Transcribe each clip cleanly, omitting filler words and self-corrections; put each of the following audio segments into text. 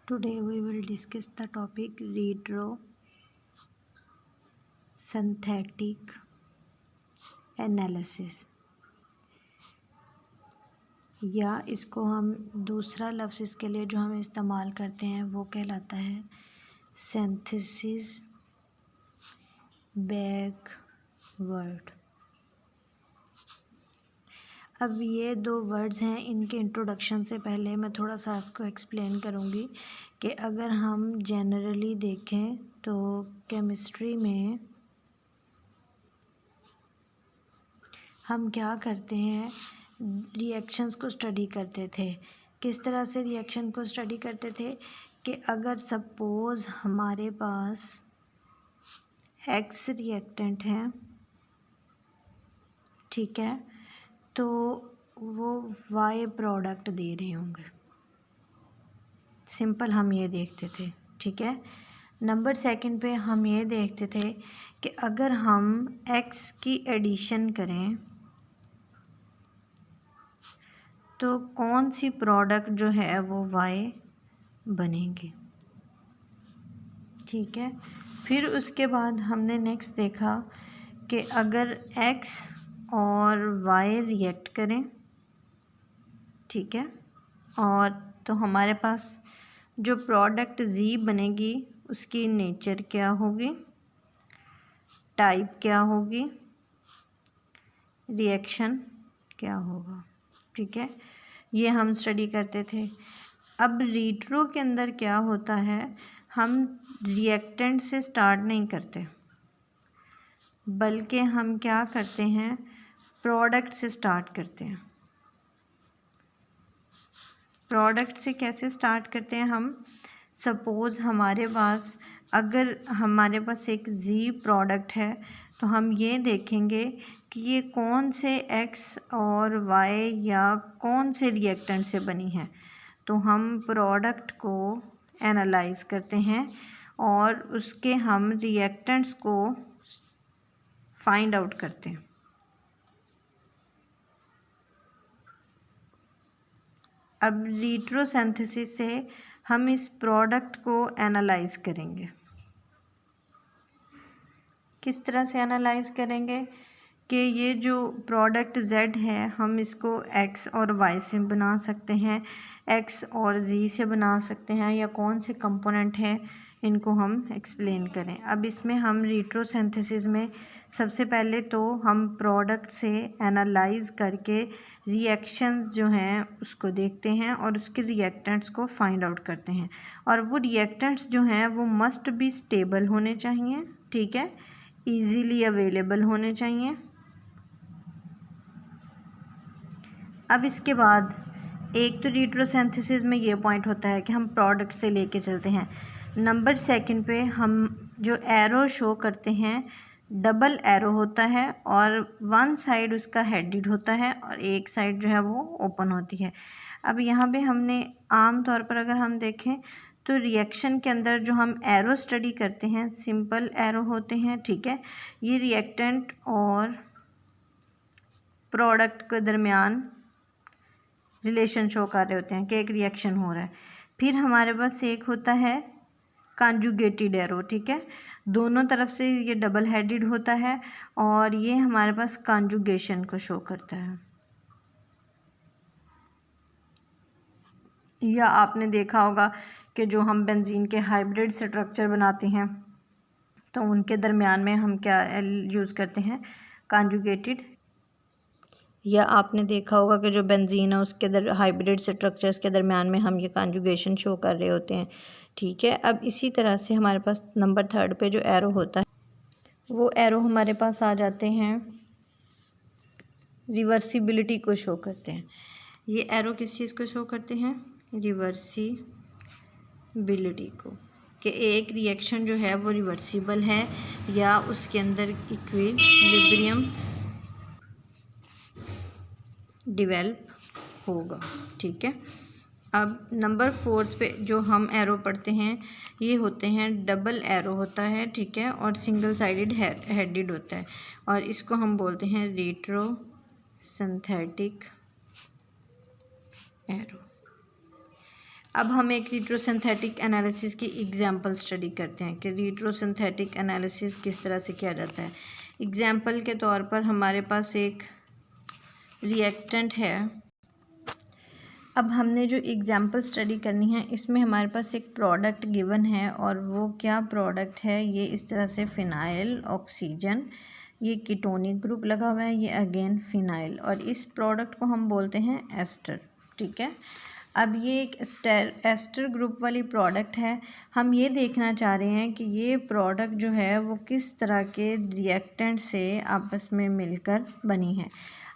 Today we will discuss the topic retrosynthetic analysis, या इसको हम दूसरा लफ्ज़ इसके लिए जो हम इस्तेमाल करते हैं वो कहलाता है सिंथेसिस बैकवर्ड। अब ये दो वर्ड्स हैं, इनके इंट्रोडक्शन से पहले मैं थोड़ा सा आपको एक्सप्लेन करूँगी कि अगर हम जनरली देखें तो केमिस्ट्री में हम क्या करते हैं, रिएक्शंस को स्टडी करते थे। किस तरह से रिएक्शन को स्टडी करते थे कि अगर सपोज़ हमारे पास एक्स रिएक्टेंट है, ठीक है, तो वो वाई प्रोडक्ट दे रहे होंगे। सिंपल हम ये देखते थे, ठीक है। नंबर सेकंड पे हम ये देखते थे कि अगर हम एक्स की एडिशन करें तो कौन सी प्रोडक्ट जो है वो वाई बनेगी, ठीक है। फिर उसके बाद हमने नेक्स्ट देखा कि अगर एक्स और वाई रिएक्ट करें, ठीक है, और तो हमारे पास जो प्रोडक्ट जी बनेगी उसकी नेचर क्या होगी, टाइप क्या होगी, रिएक्शन क्या होगा, ठीक है। ये हम स्टडी करते थे। अब रीट्रो के अंदर क्या होता है, हम रिएक्टेंट से स्टार्ट नहीं करते, बल्कि हम क्या करते हैं, प्रोडक्ट से स्टार्ट करते हैं। प्रोडक्ट से कैसे स्टार्ट करते हैं हम, सपोज़ हमारे पास अगर हमारे पास एक जी प्रोडक्ट है तो हम ये देखेंगे कि ये कौन से एक्स और वाई या कौन से रिएक्टेंट से बनी है। तो हम प्रोडक्ट को एनालाइज करते हैं और उसके हम रिएक्टेंट्स को फाइंड आउट करते हैं। अब रिट्रोसिंथेसिस से हम इस प्रोडक्ट को एनालाइज करेंगे। किस तरह से एनालाइज करेंगे कि ये जो प्रोडक्ट Z है हम इसको X और Y से बना सकते हैं, X और Z से बना सकते हैं, या कौन से कंपोनेंट हैं इनको हम एक्सप्लेन करें। अब इसमें हम रिट्रोसिंथेसिस में सबसे पहले तो हम प्रोडक्ट से एनालाइज करके रिएक्शंस जो हैं उसको देखते हैं और उसके रिएक्टेंट्स को फाइंड आउट करते हैं। और वो रिएक्टेंट्स जो हैं वो मस्ट बी स्टेबल होने चाहिए, ठीक है, ईज़िली अवेलेबल होने चाहिए। अब इसके बाद एक तो रिट्रोसिंथेसिस में ये पॉइंट होता है कि हम प्रोडक्ट से लेके चलते हैं। नंबर सेकंड पे हम जो एरो शो करते हैं डबल एरो होता है और वन साइड उसका हेडेड होता है और एक साइड जो है वो ओपन होती है। अब यहाँ पे हमने आम तौर पर अगर हम देखें तो रिएक्शन के अंदर जो हम एरो स्टडी करते हैं सिंपल एरो होते हैं, ठीक है। ये रिएक्टेंट और प्रोडक्ट के दरमियान रिलेशन शो कर रहे होते हैं कि एक रिएक्शन हो रहा है। फिर हमारे पास एक होता है कॉन्जुगेटेड एरो, ठीक है, दोनों तरफ से ये डबल हेडेड होता है और ये हमारे पास कॉन्जुगेशन को शो करता है। या आपने देखा होगा कि जो हम बेंजीन के हाइब्रिड स्ट्रक्चर बनाते हैं तो उनके दरमियान में हम क्या यूज़ करते हैं, कॉन्जुगेटेड। या आपने देखा होगा कि जो बेंजीन है उसके हाइब्रिड स्ट्रक्चर्स के दरमियान में हम ये कॉन्जुगेशन शो कर रहे होते हैं, ठीक है। अब इसी तरह से हमारे पास नंबर थर्ड पे जो एरो होता है वो एरो हमारे पास आ जाते हैं रिवर्सिबिलिटी को शो करते हैं। ये एरो किस चीज़ को शो करते हैं, रिवर्सिबिलिटी को, कि एक रिएक्शन जो है वो रिवर्सिबल है या उसके अंदर इक्विलिब्रियम डेवलप होगा, ठीक है। अब नंबर फोर्थ पे जो हम एरो पढ़ते हैं ये होते हैं डबल एरो होता है, ठीक है, और सिंगल साइडेड हेडेड होता है और इसको हम बोलते हैं रिट्रोसिंथेटिक एरो। अब हम एक रिट्रोसिंथेटिक एनालिसिस की एग्जांपल स्टडी करते हैं कि रिट्रोसिंथेटिक एनालिसिस किस तरह से किया जाता है। एग्जांपल के तौर पर हमारे पास एक रिएक्टेंट है। अब हमने जो एग्जांपल स्टडी करनी है इसमें हमारे पास एक प्रोडक्ट गिवन है और वो क्या प्रोडक्ट है, ये इस तरह से फिनाइल ऑक्सीजन, ये कीटोनिक ग्रुप लगा हुआ है, ये अगेन फिनाइल, और इस प्रोडक्ट को हम बोलते हैं एस्टर। ठीक है, अब ये एक एस्टर ग्रुप वाली प्रोडक्ट है। हम ये देखना चाह रहे हैं कि ये प्रोडक्ट जो है वो किस तरह के रिएक्टेंट से आपस में मिलकर बनी है।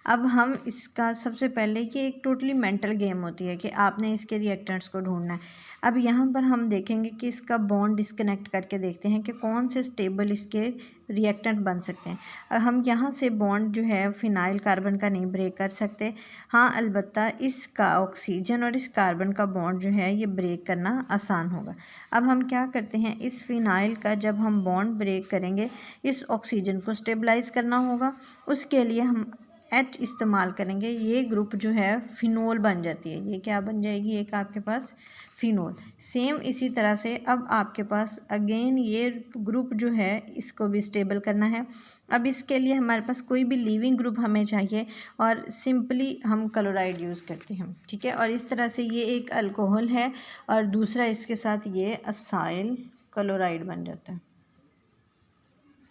अब हम इसका सबसे पहले ये एक टोटली मेंटल गेम होती है कि आपने इसके रिएक्टेंट्स को ढूंढना है। अब यहाँ पर हम देखेंगे कि इसका बॉन्ड डिस्कनेक्ट करके देखते हैं कि कौन से स्टेबल इसके रिएक्टेंट बन सकते हैं। अब हम यहाँ से बॉन्ड जो है फिनाइल कार्बन का नहीं ब्रेक कर सकते। हाँ, अलबत्ता इसका ऑक्सीजन और इस कार्बन का बॉन्ड जो है ये ब्रेक करना आसान होगा। अब हम क्या करते हैं, इस फिनाइल का जब हम बॉन्ड ब्रेक करेंगे इस ऑक्सीजन को स्टेबलाइज करना होगा। उसके लिए हम H इस्तेमाल करेंगे। ये ग्रुप जो है फिनोल बन जाती है। ये क्या बन जाएगी, एक आपके पास फिनोल। सेम इसी तरह से अब आपके पास अगेन ये ग्रुप जो है इसको भी स्टेबल करना है। अब इसके लिए हमारे पास कोई भी लिविंग ग्रुप हमें चाहिए और सिंपली हम क्लोराइड यूज़ करते हैं। ठीक है, और इस तरह से ये एक अल्कोहल है और दूसरा इसके साथ ये असाइल क्लोराइड बन जाता है।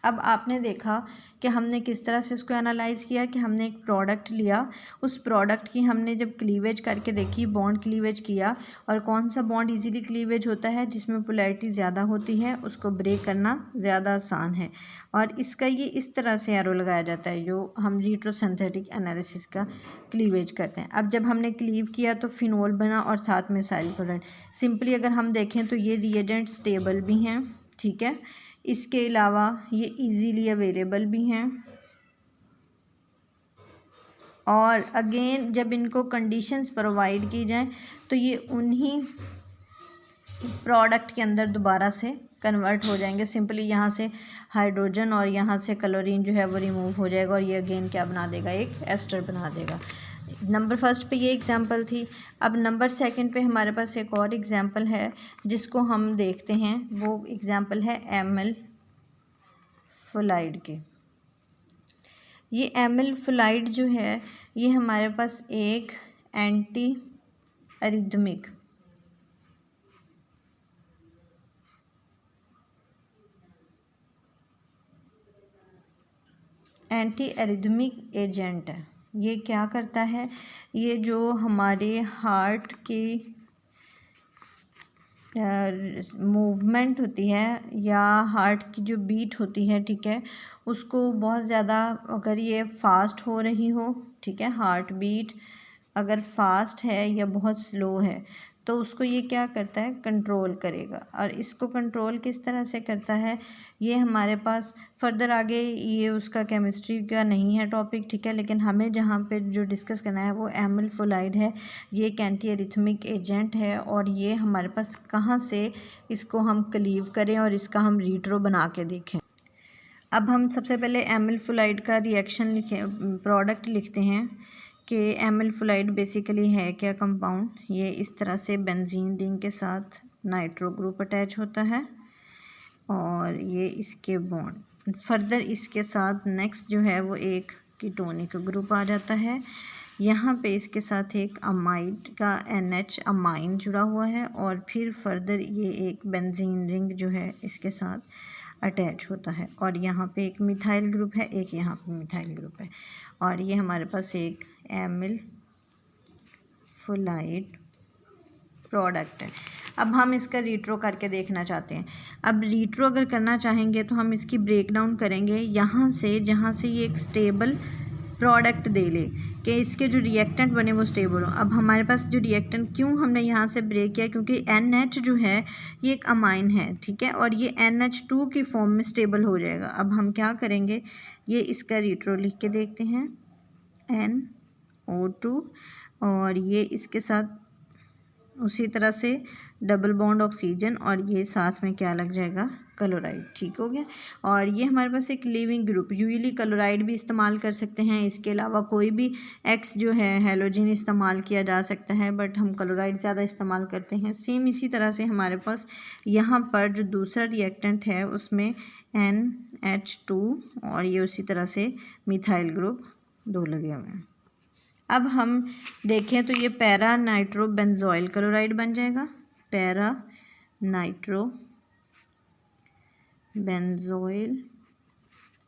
अब आपने देखा कि हमने किस तरह से उसको एनालाइज़ किया कि हमने एक प्रोडक्ट लिया, उस प्रोडक्ट की हमने जब क्लीवेज करके देखी, बॉन्ड क्लीवेज किया, और कौन सा बॉन्ड इजीली क्लीवेज होता है जिसमें पोलैरिटी ज़्यादा होती है उसको ब्रेक करना ज़्यादा आसान है। और इसका ये इस तरह से एरो लगाया जाता है जो हम रिट्रोसिंथेटिक एनालिसिस का क्लीवेज करते हैं। अब जब हमने क्लीव किया तो फिनोल बना और साथ में साइल क्लोराइड। सिंपली अगर हम देखें तो ये रिएजेंट स्टेबल भी हैं। ठीक है, इसके अलावा ये इजीली अवेलेबल भी हैं, और अगेन जब इनको कंडीशंस प्रोवाइड की जाएं तो ये उन्हीं प्रोडक्ट के अंदर दोबारा से कन्वर्ट हो जाएंगे। सिंपली यहाँ से हाइड्रोजन और यहाँ से क्लोरीन जो है वो रिमूव हो जाएगा और ये अगेन क्या बना देगा, एक एस्टर बना देगा। नंबर फर्स्ट पे ये एग्ज़ाम्पल थी। अब नंबर सेकंड पे हमारे पास एक और एग्ज़ाम्पल है जिसको हम देखते हैं। वो एग्ज़ाम्पल है एमएल फ्लोराइड के। ये एमएल फ्लोराइड जो है ये हमारे पास एक एंटी एरिथमिक एजेंट है। ये क्या करता है, ये जो हमारे हार्ट की मूवमेंट होती है या हार्ट की जो बीट होती है, ठीक है, उसको बहुत ज़्यादा अगर ये फास्ट हो रही हो, ठीक है, हार्ट बीट अगर फास्ट है या बहुत स्लो है तो उसको ये क्या करता है, कंट्रोल करेगा। और इसको कंट्रोल किस तरह से करता है ये हमारे पास फर्दर आगे ये उसका केमिस्ट्री का नहीं है टॉपिक, ठीक है, लेकिन हमें जहाँ पे जो डिस्कस करना है वो एमएल फ्लोराइड है। ये एक एंटी एरिथमिक एजेंट है और ये हमारे पास कहाँ से इसको हम क्लीव करें और इसका हम रिट्रो बना के देखें। अब हम सबसे पहले एमएल फ्लोराइड का रिएक्शन लिखें, प्रोडक्ट लिखते हैं कि एमएल फ्लोराइड बेसिकली है क्या कंपाउंड। ये इस तरह से बेंजीन रिंग के साथ नाइट्रो ग्रुप अटैच होता है और ये इसके बॉन्ड फर्दर इसके साथ नेक्स्ट जो है वो एक कीटोनिक ग्रुप आ जाता है। यहाँ पे इसके साथ एक अमाइड का NH अमाइन जुड़ा हुआ है और फिर फर्दर ये एक बेंजीन रिंग जो है इसके साथ अटैच होता है और यहाँ पे एक मिथाइल ग्रुप है, एक यहाँ पे मिथाइल ग्रुप है और ये हमारे पास एक एमएल फ्लोराइड प्रोडक्ट है। अब हम इसका रिट्रो करके देखना चाहते हैं। अब रिट्रो अगर करना चाहेंगे तो हम इसकी ब्रेक डाउन करेंगे यहाँ से, जहाँ से ये एक स्टेबल प्रोडक्ट दे ले कि इसके जो रिएक्टेंट बने वो स्टेबल हो। अब हमारे पास जो रिएक्टेंट क्यों हमने यहाँ से ब्रेक किया, क्योंकि NH जो है ये एक अमाइन है, ठीक है, और ये NH2 की फॉर्म में स्टेबल हो जाएगा। अब हम क्या करेंगे, ये इसका रिट्रो लिख के देखते हैं NO2 और ये इसके साथ उसी तरह से डबल बॉन्ड ऑक्सीजन और ये साथ में क्या लग जाएगा, क्लोराइड। ठीक हो गया। और ये हमारे पास एक लिविंग ग्रुप, यूजुअली क्लोराइड भी इस्तेमाल कर सकते हैं, इसके अलावा कोई भी एक्स जो है हेलोजन इस्तेमाल किया जा सकता है, बट हम क्लोराइड ज़्यादा इस्तेमाल करते हैं। सेम इसी तरह से हमारे पास यहाँ पर जो दूसरा रिएक्टेंट है उसमें NH2 और ये उसी तरह से मिथाइल ग्रुप 2 लगे हुए हैं। अब हम देखें तो ये पैरा नाइट्रो बेंजोइल क्लोराइड बन जाएगा, para nitro benzoyl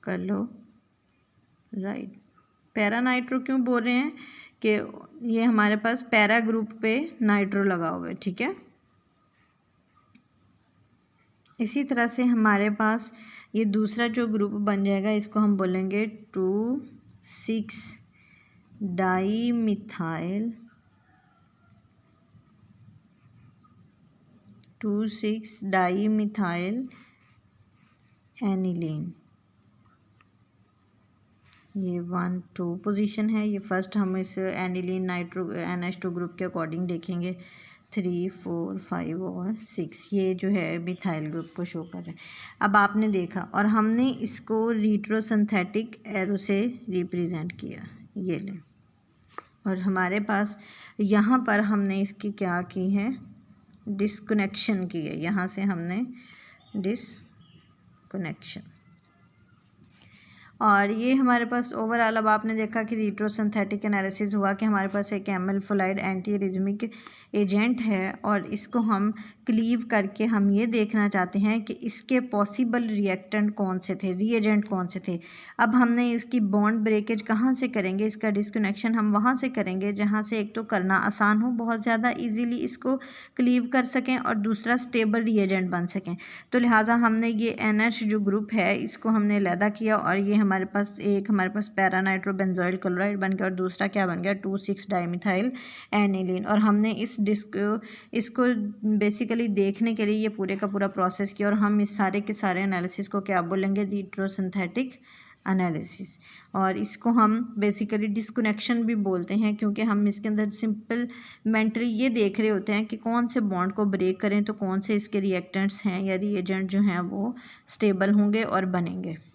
chloride. Para nitro क्यों बोल रहे हैं कि ये हमारे पास पैरा ग्रुप पे नाइट्रो लगा हुआ है, ठीक है। इसी तरह से हमारे पास ये दूसरा जो ग्रुप बन जाएगा इसको हम बोलेंगे 2,6 डाईमिथाइल 2,6 डाईमिथाइल एनिलीन। ये 1 2 पोजीशन है। ये फर्स्ट हम इस एनिलीन नाइट्रो NH2 ग्रुप के अकॉर्डिंग देखेंगे। 3 4 5 और 6 ये जो है मिथाइल ग्रुप को शो कर रहे हैं। अब आपने देखा और हमने इसको रिट्रोसिंथेटिक एरो से रिप्रेजेंट किया, ये लें। और हमारे पास यहाँ पर हमने इसकी क्या की है, डिस्कनेक्शन की है। यहाँ से हमने डिस्कनेक्शन। और ये हमारे पास ओवरऑल अब आपने देखा कि रिट्रोसिंथेटिक एनालिसिस हुआ कि हमारे पास एक एमल्फोलाइड एंटी रिदमिक एजेंट है और इसको हम क्लीव करके हम ये देखना चाहते हैं कि इसके पॉसिबल रिएक्टेंट कौन से थे, रीएजेंट कौन से थे। अब हमने इसकी बॉन्ड ब्रेकेज कहाँ से करेंगे, इसका डिस्कनेक्शन हम वहाँ से करेंगे जहाँ से एक तो करना आसान हो, बहुत ज़्यादा इजीली इसको क्लीव कर सकें और दूसरा स्टेबल रीएजेंट बन सकें। तो लिहाजा हमने ये NH जो ग्रुप है इसको हमने अलहदा किया और ये हमारे पास पैरा नाइट्रो बेंजोइल क्लोराइड बन गया और दूसरा क्या बन गया, 2,6 डाईमिथाइल एनिलीन। और हमने इसको बेसिकली देखने के लिए ये पूरे का पूरा प्रोसेस किया और हम इस सारे के सारे एनालिसिस को क्या बोलेंगे, रिट्रोसिंथेटिक एनालिसिस। और इसको हम बेसिकली डिस्कनेक्शन भी बोलते हैं क्योंकि हम इसके अंदर सिंपल मेंटली ये देख रहे होते हैं कि कौन से बॉन्ड को ब्रेक करें तो कौन से इसके रिएक्टेंट्स हैं या रिएजेंट जो हैं वो स्टेबल होंगे और बनेंगे।